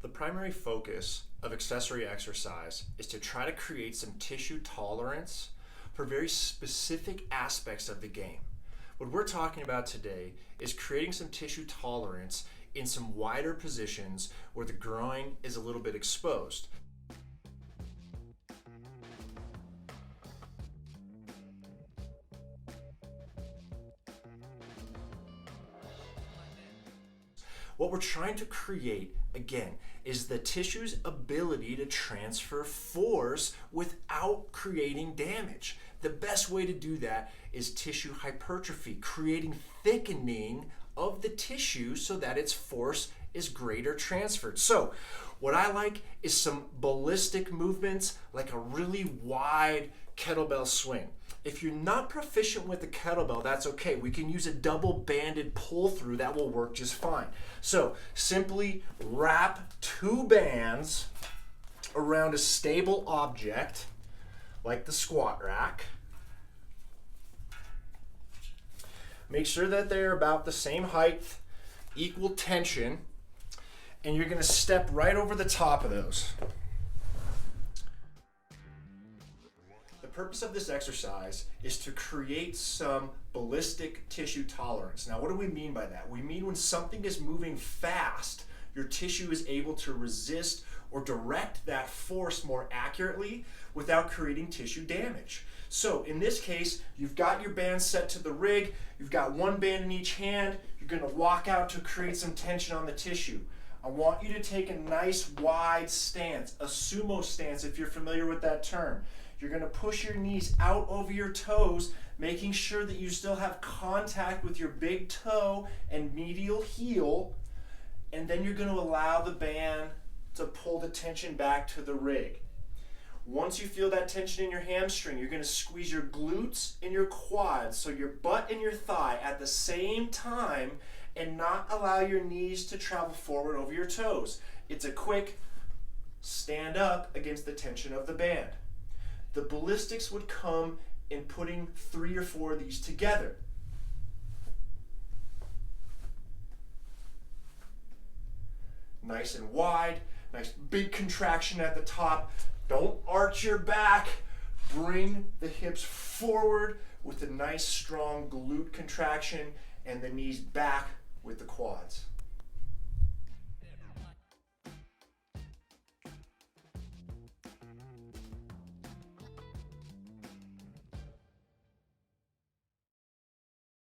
The primary focus of accessory exercise is to try to create some tissue tolerance for very specific aspects of the game. What we're talking about today is creating some tissue tolerance in some wider positions where the groin is a little bit exposed. What we're trying to create, again, is the tissue's ability to transfer force without creating damage. The best way to do that is tissue hypertrophy, creating thickening of the tissue so that its force is greater transferred. So what I like is some ballistic movements, like a really wide kettlebell swing. If you're not proficient with the kettlebell, that's okay. We can use a double banded pull through, that will work just fine. So simply wrap two bands around a stable object like the squat rack. Make sure that they're about the same height, equal tension, and you're going to step right over the top of those. The purpose of this exercise is to create some ballistic tissue tolerance. Now, what do we mean by that? We mean when something is moving fast, your tissue is able to resist or direct that force more accurately without creating tissue damage. So in this case, you've got your band set to the rig, you've got one band in each hand, you're going to walk out to create some tension on the tissue. I want you to take a nice wide stance, a sumo stance if you're familiar with that term. You're going to push your knees out over your toes, making sure that you still have contact with your big toe and medial heel, and then you're going to allow the band to pull the tension back to the rig. Once you feel that tension in your hamstring, you're going to squeeze your glutes and your quads, so your butt and your thigh at the same time, and not allow your knees to travel forward over your toes. It's a quick stand up against the tension of the band. The ballistics would come in putting 3 or 4 of these together. Nice and wide, nice big contraction at the top. Don't arch your back. Bring the hips forward with a nice strong glute contraction and the knees back with the quads.